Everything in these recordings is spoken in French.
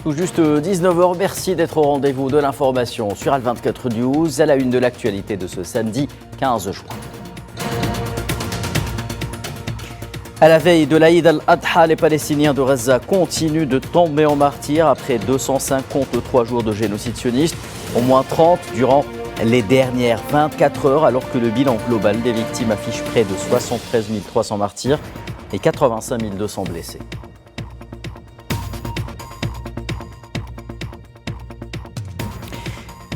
Tout juste 19h, merci d'être au rendez-vous de l'information sur Al24 News, à la une de l'actualité de ce samedi 15 juin. À la veille de l'Aïd al-Adha, les Palestiniens de Gaza continuent de tomber en martyrs après 253 jours de génocide sioniste, au moins 30 durant les dernières 24 heures, alors que le bilan global des victimes affiche près de 73 300 martyrs et 85 200 blessés.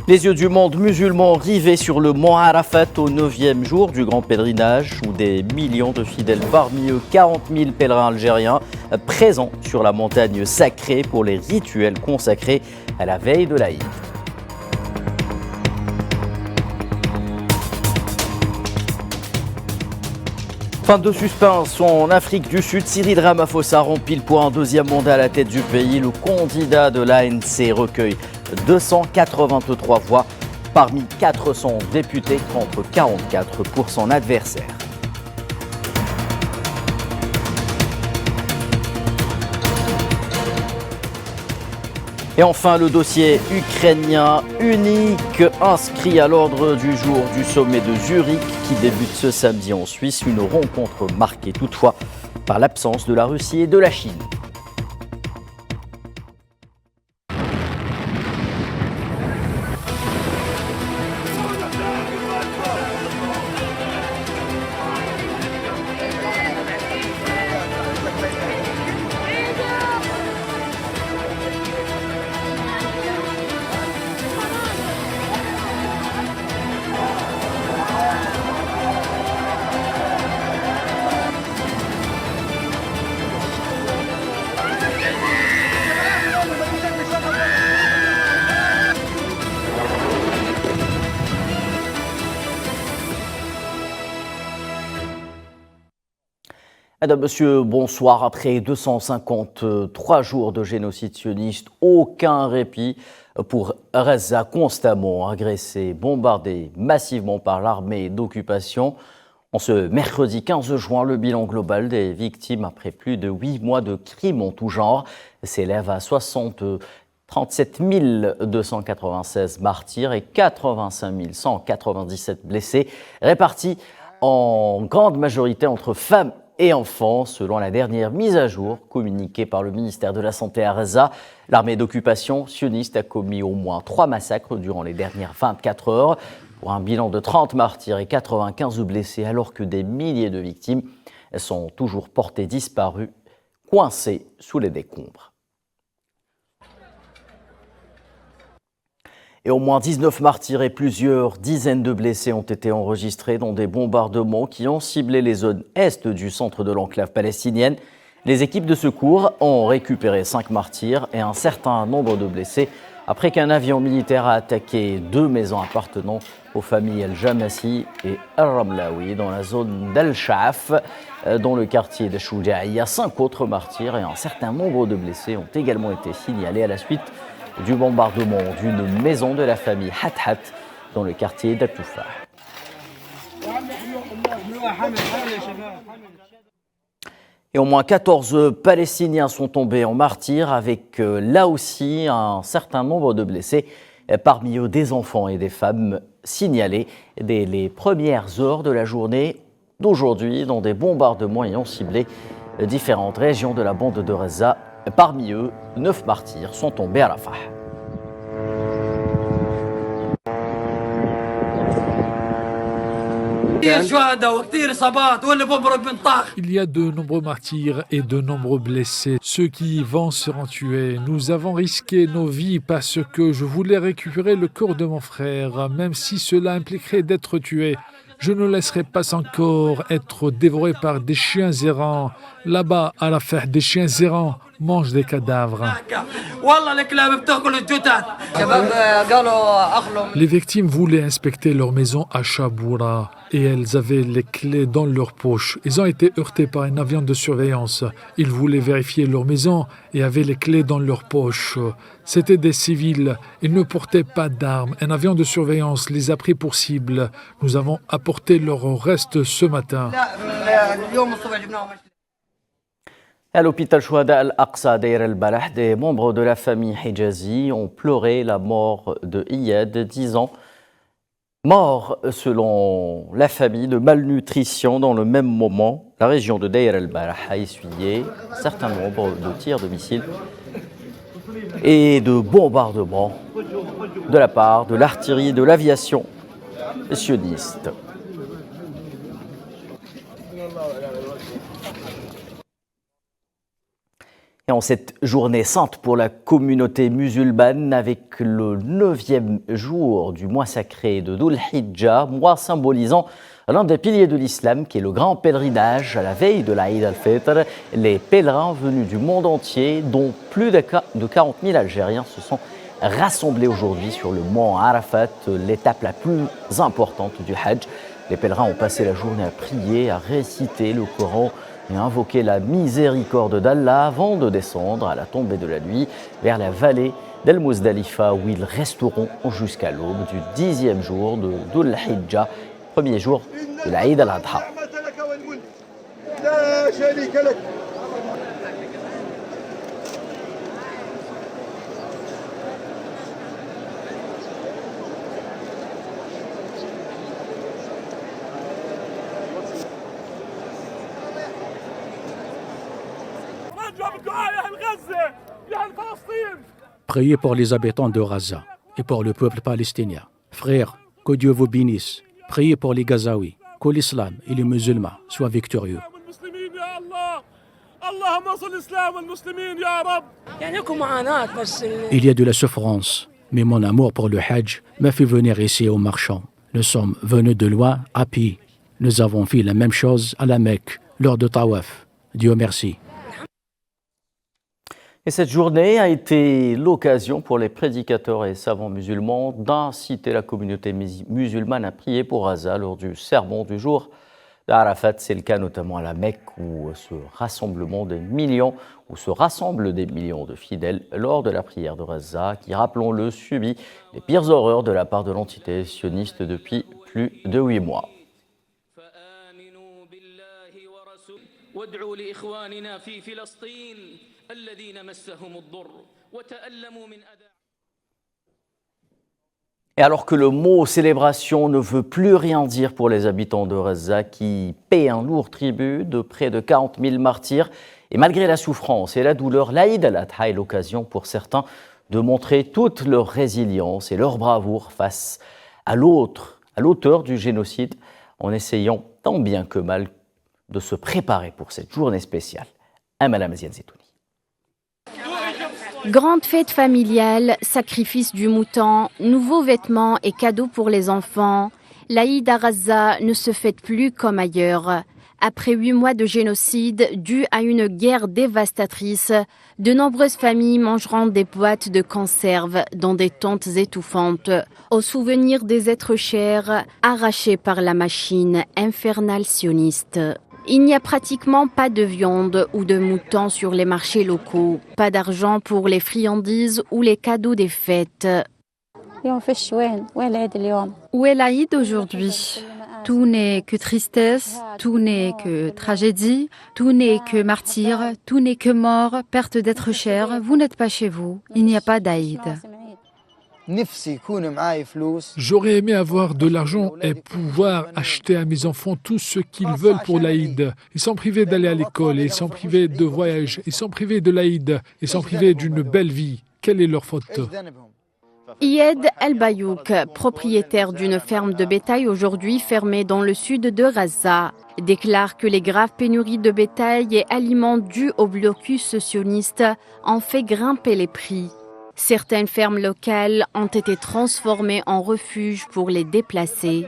Les yeux du monde musulman rivés sur le mont Arafat au 9e jour du grand pèlerinage où des millions de fidèles, parmi eux 40 000 pèlerins algériens présents sur la montagne sacrée pour les rituels consacrés à la veille de l'Aïd. Fin de suspense en Afrique du Sud, Cyril Ramaphosa rempile pour un deuxième mandat à la tête du pays. Le candidat de l'ANC recueille 283 voix parmi 400 députés contre 44 pour son adversaire. Et enfin, le dossier ukrainien unique inscrit à l'ordre du jour du sommet de Zurich qui débute ce samedi en Suisse. Une rencontre marquée toutefois par l'absence de la Russie et de la Chine. Madame, monsieur, bonsoir. Après 253 jours de génocide sioniste, aucun répit pour Gaza, constamment agressée, bombardée massivement par l'armée d'occupation. En ce mercredi 15 juin, le bilan global des victimes après plus de 8 mois de crimes en tout genre s'élève à 37 296 martyrs et 85 197 blessés, répartis en grande majorité entre femmes et enfants, selon la dernière mise à jour communiquée par le ministère de la Santé à Gaza. L'armée d'occupation sioniste a commis au moins 3 massacres durant les dernières 24 heures, pour un bilan de 30 martyrs et 95 blessés, alors que des milliers de victimes sont toujours portées disparues, coincées sous les décombres. Et au moins 19 martyrs et plusieurs dizaines de blessés ont été enregistrés dans des bombardements qui ont ciblé les zones est du centre de l'enclave palestinienne. Les équipes de secours ont récupéré 5 martyrs et un certain nombre de blessés après qu'un avion militaire a attaqué 2 maisons appartenant aux familles El-Jamassi et El-Ramlawi dans la zone d'Al-Shaf, dans le quartier de Choujaïa. 5 autres martyrs et un certain nombre de blessés ont également été signalés à la suite du bombardement d'une maison de la famille Hathat dans le quartier d'Atoufah. Et au moins 14 Palestiniens sont tombés en martyrs avec là aussi un certain nombre de blessés, parmi eux des enfants et des femmes signalés dès les premières heures de la journée d'aujourd'hui dans des bombardements ayant ciblé différentes régions de la bande de Gaza. Parmi eux, 9 martyrs sont tombés à Rafah. Il y a de nombreux martyrs et de nombreux blessés, ceux qui vont seront tués. Nous avons risqué nos vies parce que je voulais récupérer le corps de mon frère, même si cela impliquerait d'être tué. Je ne laisserai pas encore être dévoré par des chiens errants. Là-bas, à Rafah, des chiens errants mangent des cadavres. Les victimes voulaient inspecter leur maison à Chaboura et elles avaient les clés dans leurs poches. Ils ont été heurtés par un avion de surveillance. Ils voulaient vérifier leur maison et avaient les clés dans leurs poches. C'étaient des civils. Ils ne portaient pas d'armes. Un avion de surveillance les a pris pour cible. Nous avons apporté leur reste ce matin. À l'hôpital Chouhada Al-Aqsa Deir el-Balah, des membres de la famille Hijazi ont pleuré la mort de Iyad, 10 ans, mort selon la famille de malnutrition. Dans le même moment, la région de Deir el-Balah a essuyé un certain nombre de tirs de missiles et de bombardements de la part de l'artillerie et de l'aviation sioniste. Et en cette journée sainte pour la communauté musulmane, avec le 9e jour du mois sacré de Dhul Hijjah, mois symbolisant l'un des piliers de l'islam qui est le grand pèlerinage à la veille de l'Aïd al-Fitr, les pèlerins venus du monde entier, dont plus de 40 000 Algériens, se sont rassemblés aujourd'hui sur le mont Arafat, l'étape la plus importante du Hajj. Les pèlerins ont passé la journée à prier, à réciter le Coran et à invoquer la miséricorde d'Allah avant de descendre à la tombée de la nuit vers la vallée d'El Muzdalifa où ils resteront jusqu'à l'aube du 10e jour de Dhul Hijjah, premier jour de l'Aïd al-Adha. Priez pour les habitants de Gaza et pour le peuple palestinien. Frères, que Dieu vous bénisse. Priez pour les Gazaouis, que l'islam et les musulmans soient victorieux. Il y a de la souffrance, mais mon amour pour le Hajj m'a fait venir ici au marchand. Nous sommes venus de loin à pied. Nous avons fait la même chose à la Mecque lors de Tawaf. Dieu merci. Et cette journée a été l'occasion pour les prédicateurs et savants musulmans d'inciter la communauté musulmane à prier pour Gaza lors du sermon du jour d'Arafat. C'est le cas notamment à la Mecque où se rassemblent des millions de fidèles lors de la prière de Gaza qui, rappelons-le, subit les pires horreurs de la part de l'entité sioniste depuis plus de 8 mois. Et alors que le mot célébration ne veut plus rien dire pour les habitants de Gaza qui paient un lourd tribut de près de 40 000 martyrs, et malgré la souffrance et la douleur, l'Aïd al-Adha est l'occasion pour certains de montrer toute leur résilience et leur bravoure face à l'auteur du génocide, en essayant tant bien que mal de se préparer pour cette journée spéciale. Amala Maziane Zetouni. Grande fête familiale, sacrifice du mouton, nouveaux vêtements et cadeaux pour les enfants. L'Aïd à Gaza ne se fête plus comme ailleurs. Après 8 mois de génocide dû à une guerre dévastatrice, de nombreuses familles mangeront des boîtes de conserve dans des tentes étouffantes, au souvenir des êtres chers arrachés par la machine infernale sioniste. Il n'y a pratiquement pas de viande ou de mouton sur les marchés locaux, pas d'argent pour les friandises ou les cadeaux des fêtes. Où est l'Aïd aujourd'hui ? Tout n'est que tristesse, tout n'est que tragédie, tout n'est que martyr, tout n'est que mort, perte d'être cher. Vous n'êtes pas chez vous, il n'y a pas d'Aïd. J'aurais aimé avoir de l'argent et pouvoir acheter à mes enfants tout ce qu'ils veulent pour l'Aïd. Ils sont privés d'aller à l'école, ils sont privés de voyage, ils sont privés de l'Aïd, ils sont privés d'une belle vie. Quelle est leur faute ? Iyad El-Bayouk, propriétaire d'une ferme de bétail aujourd'hui fermée dans le sud de Gaza, déclare que les graves pénuries de bétail et aliments dus au blocus sioniste ont fait grimper les prix. Certaines fermes locales ont été transformées en refuge pour les déplacés.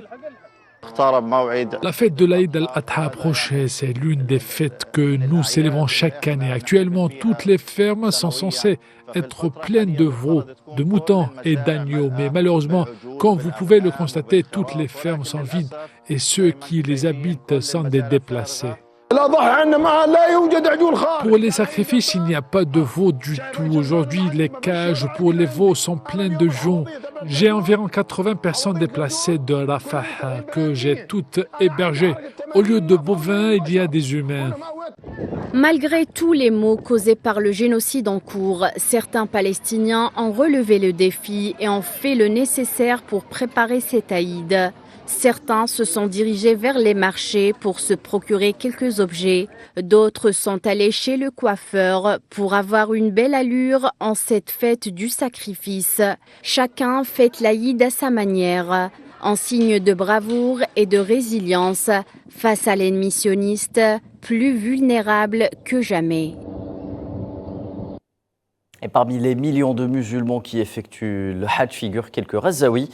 La fête de l'Aïd al-Adha approchait, c'est l'une des fêtes que nous célébrons chaque année. Actuellement, toutes les fermes sont censées être pleines de veaux, de moutons et d'agneaux. Mais malheureusement, comme vous pouvez le constater, toutes les fermes sont vides et ceux qui les habitent sont des déplacés. Pour les sacrifices, il n'y a pas de veau du tout. Aujourd'hui, les cages pour les veaux sont pleines de joncs. J'ai environ 80 personnes déplacées de Rafah que j'ai toutes hébergées. Au lieu de bovins, il y a des humains. Malgré tous les maux causés par le génocide en cours, certains Palestiniens ont relevé le défi et ont fait le nécessaire pour préparer cet Aïd. Certains se sont dirigés vers les marchés pour se procurer quelques objets. D'autres sont allés chez le coiffeur pour avoir une belle allure en cette fête du sacrifice. Chacun fête l'Aïd à sa manière, en signe de bravoure et de résilience face à l'ennemi sioniste, plus vulnérable que jamais. Et parmi les millions de musulmans qui effectuent le Hajj figurent quelques Razaouis.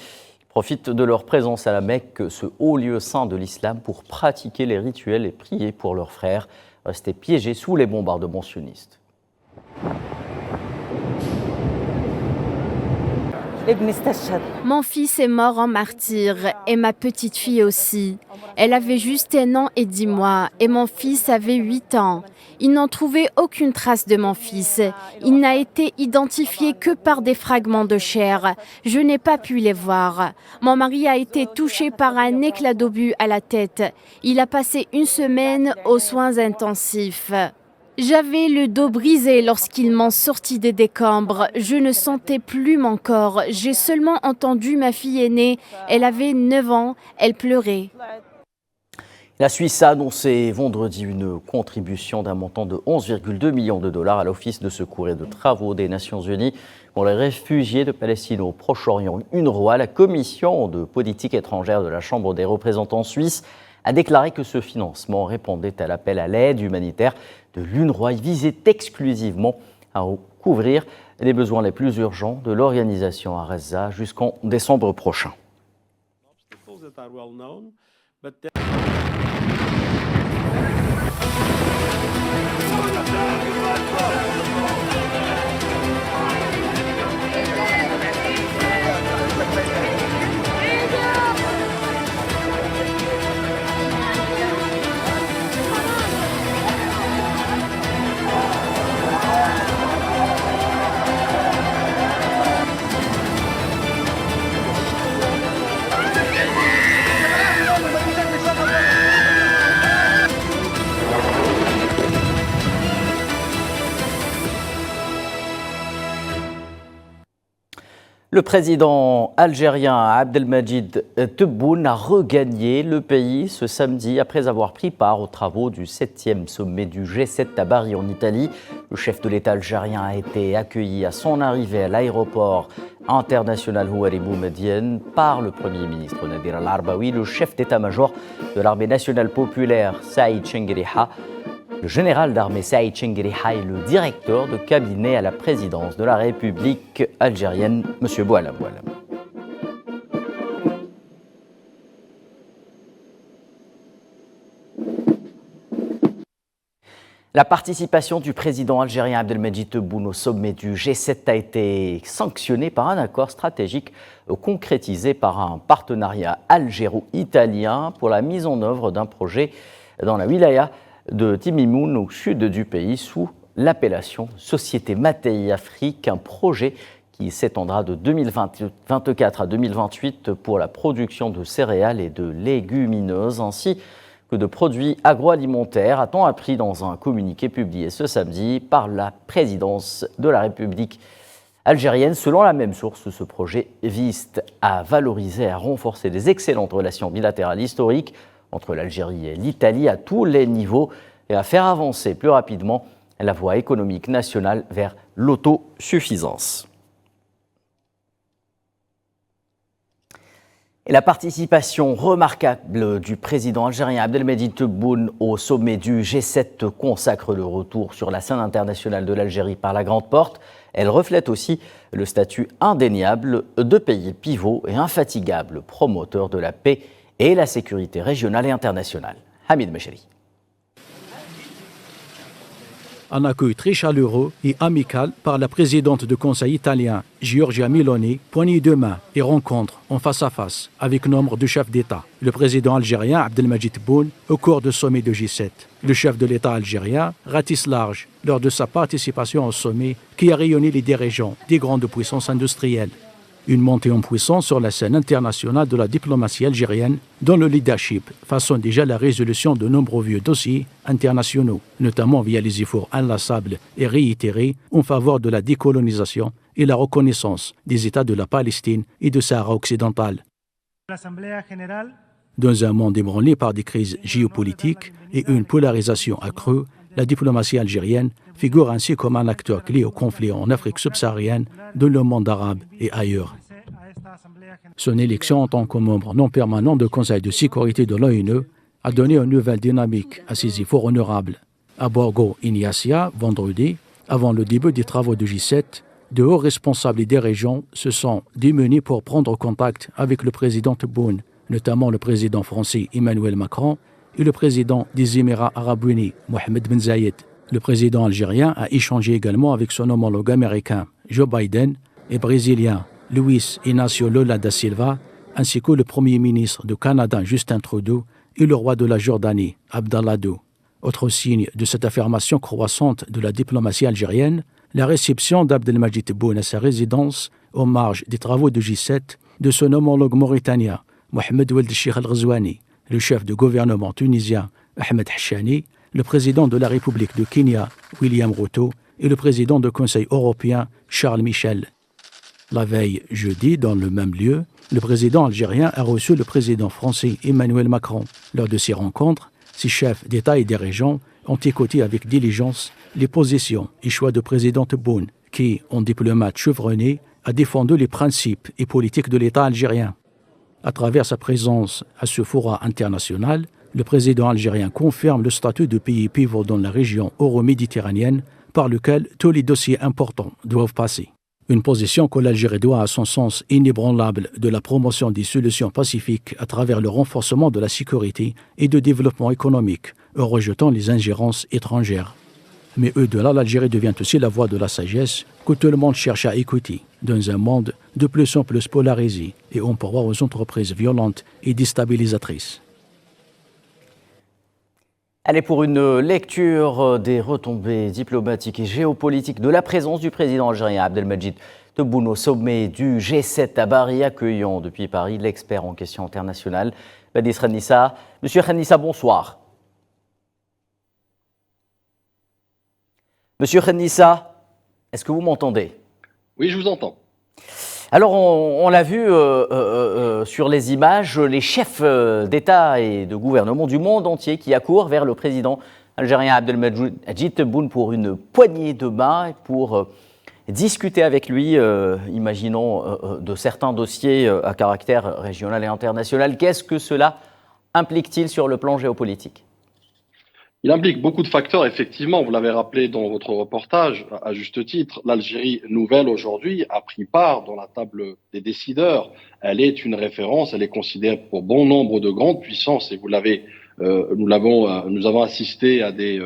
Profitent de leur présence à la Mecque, ce haut lieu saint de l'islam, pour pratiquer les rituels et prier pour leurs frères, restés piégés sous les bombardements sionistes. Mon fils est mort en martyr et ma petite fille aussi. Elle avait juste 1 an et 10 mois et mon fils avait 8 ans. Ils n'ont trouvé aucune trace de mon fils. Il n'a été identifié que par des fragments de chair. Je n'ai pas pu les voir. Mon mari a été touché par un éclat d'obus à la tête. Il a passé 1 semaine aux soins intensifs. J'avais le dos brisé lorsqu'ils m'ont sorti des décombres. Je ne sentais plus mon corps. J'ai seulement entendu ma fille aînée. Elle avait 9 ans. Elle pleurait. La Suisse a annoncé vendredi une contribution d'un montant de 11,2 millions de dollars à l'Office de secours et de travaux des Nations Unies pour les réfugiés de Palestine au Proche-Orient. UNRWA, la commission de politique étrangère de la Chambre des représentants suisse, a déclaré que ce financement répondait à l'appel à l'aide humanitaire de l'UNRWA. Il visait exclusivement à couvrir les besoins les plus urgents de l'organisation à Gaza jusqu'en décembre prochain. Le président algérien Abdelmadjid Tebboune a regagné le pays ce samedi après avoir pris part aux travaux du 7e sommet du G7 à Bari en Italie. Le chef de l'État algérien a été accueilli à son arrivée à l'aéroport international Houari Boumediene par le Premier ministre Nadir Al-Arbaoui, le chef d'état-major de l'armée nationale populaire Saïd Chengueriha, le général d'armée Saïd Chengueriha et le directeur de cabinet à la présidence de la République algérienne, M. Boualem. La participation du président algérien Abdelmadjid Tebboune au sommet du G7 a été sanctionnée par un accord stratégique concrétisé par un partenariat algéro-italien pour la mise en œuvre d'un projet dans la wilaya de Timimoun au sud du pays sous l'appellation Société Matei Afrique, un projet qui s'étendra de 2024 à 2028 pour la production de céréales et de légumineuses ainsi que de produits agroalimentaires, a-t-on appris dans un communiqué publié ce samedi par la présidence de la République algérienne. Selon la même source, ce projet vise à valoriser et à renforcer les excellentes relations bilatérales historiques entre l'Algérie et l'Italie à tous les niveaux et à faire avancer plus rapidement la voie économique nationale vers l'autosuffisance. Et la participation remarquable du président algérien Abdelmadjid Tebboune au sommet du G7 consacre le retour sur la scène internationale de l'Algérie par la grande porte. Elle reflète aussi le statut indéniable de pays pivot et infatigable promoteur de la paix et la sécurité régionale et internationale. Hamid Mecheri. Un accueil très chaleureux et amical par la présidente du Conseil italien, Giorgia Meloni, poignée de main et rencontre en face à face avec nombre de chefs d'État. Le président algérien Abdelmadjid Tebboune au cours du sommet de G7. Le chef de l'État algérien ratisse large lors de sa participation au sommet qui a rayonné les dirigeants des grandes puissances industrielles. Une montée en puissance sur la scène internationale de la diplomatie algérienne dont le leadership façonne déjà la résolution de nombreux vieux dossiers internationaux, notamment via les efforts inlassables et réitérés en faveur de la décolonisation et la reconnaissance des États de la Palestine et de Sahara occidental. Dans un monde ébranlé par des crises géopolitiques et une polarisation accrue, la diplomatie algérienne figure ainsi comme un acteur clé au conflit en Afrique subsaharienne, dans le monde arabe et ailleurs. Son élection en tant que membre non permanent du Conseil de sécurité de l'ONU a donné une nouvelle dynamique à ces efforts honorables. À Borgo Ignacia, vendredi, avant le début des travaux du G7, de hauts responsables des régions se sont démunis pour prendre contact avec le président Tebboune, notamment le président français Emmanuel Macron et le président des Émirats arabes unis, Mohamed Ben Zayed. Le président algérien a échangé également avec son homologue américain, Joe Biden, et brésilien, Luis Inácio Lula da Silva, ainsi que le premier ministre du Canada, Justin Trudeau, et le roi de la Jordanie, Abdallah II. Autre signe de cette affirmation croissante de la diplomatie algérienne, la réception d'Abdelmadjid Tebboune à sa résidence, aux marges des travaux du G7, de son homologue mauritanien, Mohamed Ould Cheikh Al-Ghazouani, le chef de gouvernement tunisien, Ahmed Hachani, le président de la République de Kenya, William Ruto, et le président du Conseil européen, Charles Michel. La veille, jeudi, dans le même lieu, le président algérien a reçu le président français Emmanuel Macron. Lors de ces rencontres, ces chefs d'État et dirigeants ont écouté avec diligence les positions et choix du président Tebboune, qui, en diplomate chevronné, a défendu les principes et politiques de l'État algérien. À travers sa présence à ce forum international, le président algérien confirme le statut de pays pivot dans la région euro-méditerranéenne par lequel tous les dossiers importants doivent passer. Une position que l'Algérie doit à son sens inébranlable de la promotion des solutions pacifiques à travers le renforcement de la sécurité et du développement économique, en rejetant les ingérences étrangères. Mais au-delà, l'Algérie devient aussi la voix de la sagesse que tout le monde cherche à écouter, dans un monde de plus en plus polarisé et en proie aux entreprises violentes et déstabilisatrices. Allez, pour une lecture des retombées diplomatiques et géopolitiques de la présence du président algérien Abdelmadjid Tebboune au sommet du G7 à Bari, accueillant depuis Paris l'expert en questions internationales, Badis Khanissa. Monsieur Khanissa, bonsoir. Monsieur Khanissa, est-ce que vous m'entendez? Oui, je vous entends. Alors, on l'a vu sur les images, les chefs d'État et de gouvernement du monde entier qui accourent vers le président algérien Abdelmadjid Tebboune pour une poignée de main, pour discuter avec lui, imaginons, de certains dossiers à caractère régional et international. Qu'est-ce que cela implique-t-il sur le plan géopolitique ? Il implique beaucoup de facteurs, effectivement, vous l'avez rappelé dans votre reportage, à juste titre. L'Algérie nouvelle aujourd'hui a pris part dans la table des décideurs. Elle est une référence, elle est considérée pour bon nombre de grandes puissances et vous l'avez, nous avons assisté à des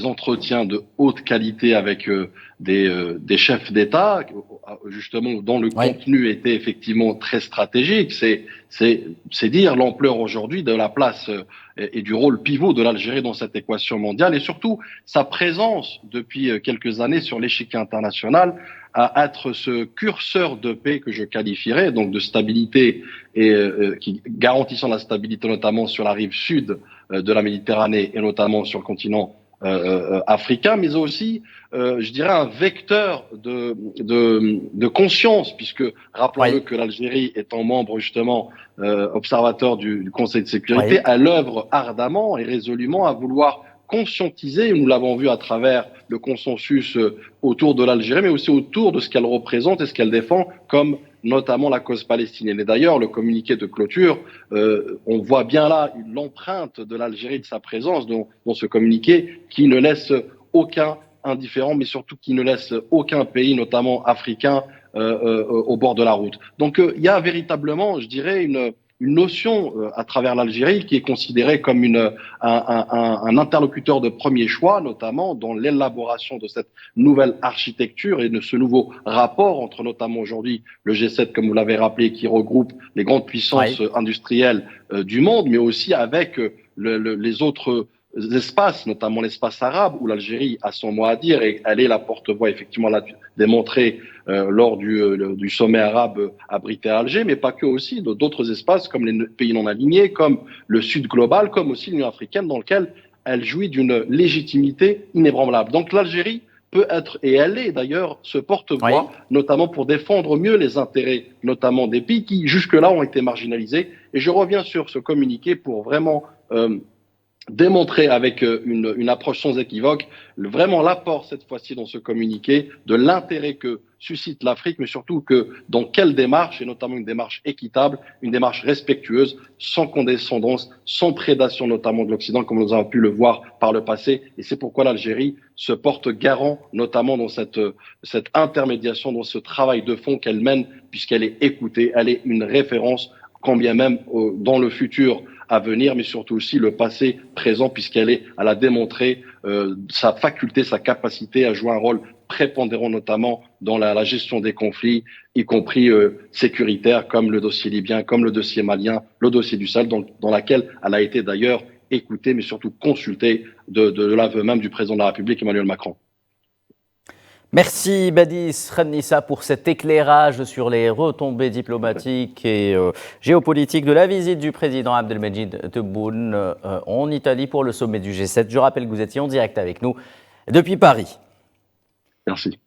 entretiens de haute qualité avec des chefs d'État, justement, dont le contenu était effectivement très stratégique. C'est dire l'ampleur aujourd'hui de la place et du rôle pivot de l'Algérie dans cette équation mondiale et surtout sa présence depuis quelques années sur l'échiquier international à être ce curseur de paix que je qualifierais, donc de stabilité et qui garantissant la stabilité notamment sur la rive sud de la Méditerranée et notamment sur le continent africain, mais aussi, je dirais, un vecteur de conscience, puisque rappelons-le que l'Algérie étant membre justement observateur du Conseil de sécurité, elle œuvre ardemment et résolument à vouloir conscientiser, nous l'avons vu à travers le consensus autour de l'Algérie, mais aussi autour de ce qu'elle représente et ce qu'elle défend comme notamment la cause palestinienne. Et d'ailleurs, le communiqué de clôture, on voit bien là l'empreinte de l'Algérie, de sa présence dans ce communiqué qui ne laisse aucun indifférent, mais surtout qui ne laisse aucun pays, notamment africain, au bord de la route. Donc il y a véritablement, je dirais, une notion à travers l'Algérie qui est considérée comme un interlocuteur de premier choix, notamment dans l'élaboration de cette nouvelle architecture et de ce nouveau rapport entre notamment aujourd'hui le G7, comme vous l'avez rappelé, qui regroupe les grandes puissances industrielles du monde, mais aussi avec les autres espaces, notamment l'espace arabe, où l'Algérie a son mot à dire et elle est la porte-voix, effectivement, l'a démontré lors du sommet arabe abrité à Alger, mais pas que aussi, d'autres espaces comme les pays non alignés, comme le Sud global, comme aussi l'Union africaine, dans lequel elle jouit d'une légitimité inébranlable. Donc l'Algérie peut être, et elle est d'ailleurs, ce porte-voix, notamment pour défendre mieux les intérêts, notamment des pays qui jusque-là ont été marginalisés. Et je reviens sur ce communiqué pour vraiment démontrer avec une approche sans équivoque vraiment l'apport cette fois-ci dans ce communiqué de l'intérêt que suscite l'Afrique, mais surtout que dans quelle démarche, et notamment une démarche équitable, une démarche respectueuse, sans condescendance, sans prédation notamment de l'Occident, comme nous avons pu le voir par le passé. Et c'est pourquoi l'Algérie se porte garant, notamment dans cette intermédiation, dans ce travail de fond qu'elle mène, puisqu'elle est écoutée, elle est une référence, quand bien même dans le futur à venir, mais surtout aussi le passé présent, puisqu'elle a démontré sa faculté, sa capacité à jouer un rôle prépondérant, notamment dans la gestion des conflits, y compris sécuritaires, comme le dossier libyen, comme le dossier malien, le dossier du Sahel, dans laquelle elle a été d'ailleurs écoutée, mais surtout consultée de l'aveu même du président de la République, Emmanuel Macron. Merci Badis Khanissa pour cet éclairage sur les retombées diplomatiques et géopolitiques de la visite du président Abdelmejid Tebboune en Italie pour le sommet du G7. Je rappelle que vous étiez en direct avec nous depuis Paris. Merci.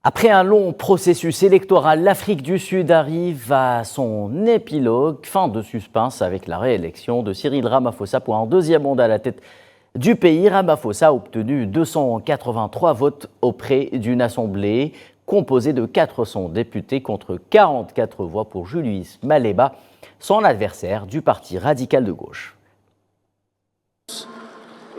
Après un long processus électoral, l'Afrique du Sud arrive à son épilogue. Fin de suspense avec la réélection de Cyril Ramaphosa pour un deuxième mandat à la tête du pays. Ramaphosa a obtenu 283 votes auprès d'une assemblée composée de 400 députés contre 44 voix pour Julius Malema, son adversaire du parti radical de gauche.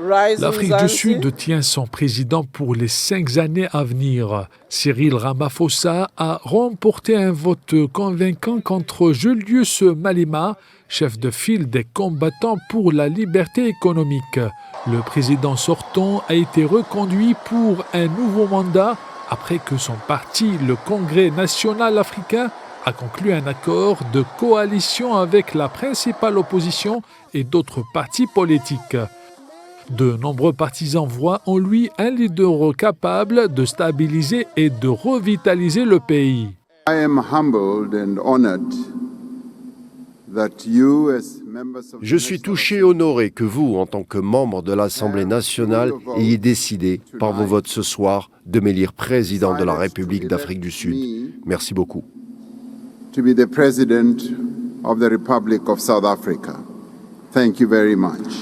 L'Afrique du Sud tient son président pour les 5 années à venir. Cyril Ramaphosa a remporté un vote convaincant contre Julius Malema, chef de file des combattants pour la liberté économique. Le président sortant a été reconduit pour un nouveau mandat après que son parti, le Congrès national africain, a conclu un accord de coalition avec la principale opposition et d'autres partis politiques. De nombreux partisans voient en lui un leader capable de stabiliser et de revitaliser le pays. Je suis touché et honoré que vous, en tant que membre de l'Assemblée nationale, ayez décidé, par vos votes ce soir, de m'élire président de la République d'Afrique du Sud. Merci beaucoup. To be the president of the Republic of South Africa. Thank you very much.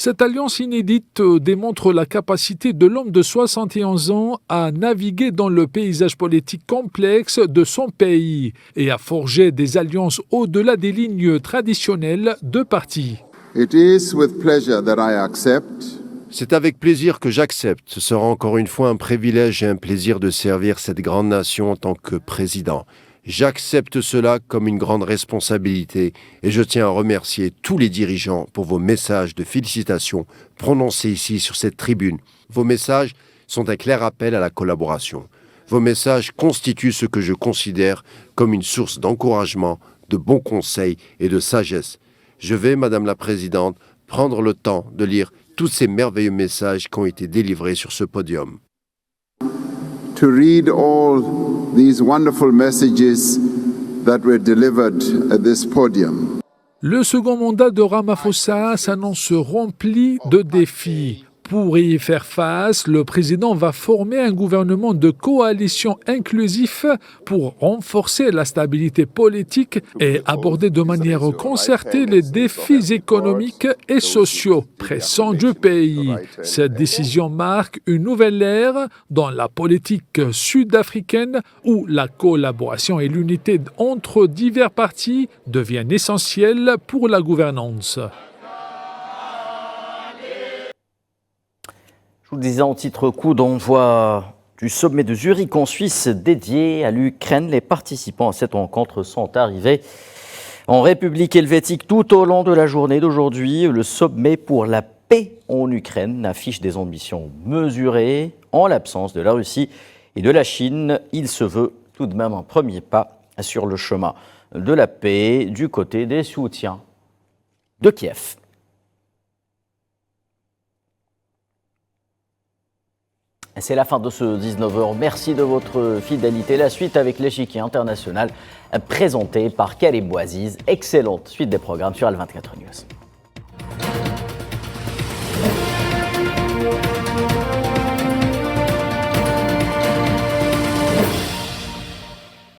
Cette alliance inédite démontre la capacité de l'homme de 71 ans à naviguer dans le paysage politique complexe de son pays et à forger des alliances au-delà des lignes traditionnelles de partis. It is with pleasure that I accept. C'est avec plaisir que j'accepte. Ce sera encore une fois un privilège et un plaisir de servir cette grande nation en tant que président. J'accepte cela comme une grande responsabilité et je tiens à remercier tous les dirigeants pour vos messages de félicitations prononcés ici sur cette tribune. Vos messages sont un clair appel à la collaboration. Vos messages constituent ce que je considère comme une source d'encouragement, de bons conseils et de sagesse. Je vais, Madame la Présidente, prendre le temps de lire tous ces merveilleux messages qui ont été délivrés sur ce podium. To read all these wonderful messages that were delivered at this podium. Le second mandat de Ramaphosa s'annonce rempli de défis. Pour y faire face, le président va former un gouvernement de coalition inclusif pour renforcer la stabilité politique et aborder de manière concertée les défis économiques et sociaux pressants du pays. Cette décision marque une nouvelle ère dans la politique sud-africaine où la collaboration et l'unité entre divers partis deviennent essentielles pour la gouvernance. Je vous le disais en titre, coup d'envoi du sommet de Zurich en Suisse dédié à l'Ukraine. Les participants à cette rencontre sont arrivés en République helvétique tout au long de la journée d'aujourd'hui. Le sommet pour la paix en Ukraine affiche des ambitions mesurées. En l'absence de la Russie et de la Chine, il se veut tout de même un premier pas sur le chemin de la paix du côté des soutiens de Kiev. C'est la fin de ce 19h. Merci de votre fidélité. La suite avec l'échiquier international présenté par Karim Bouaziz. Excellente suite des programmes sur Al24 News.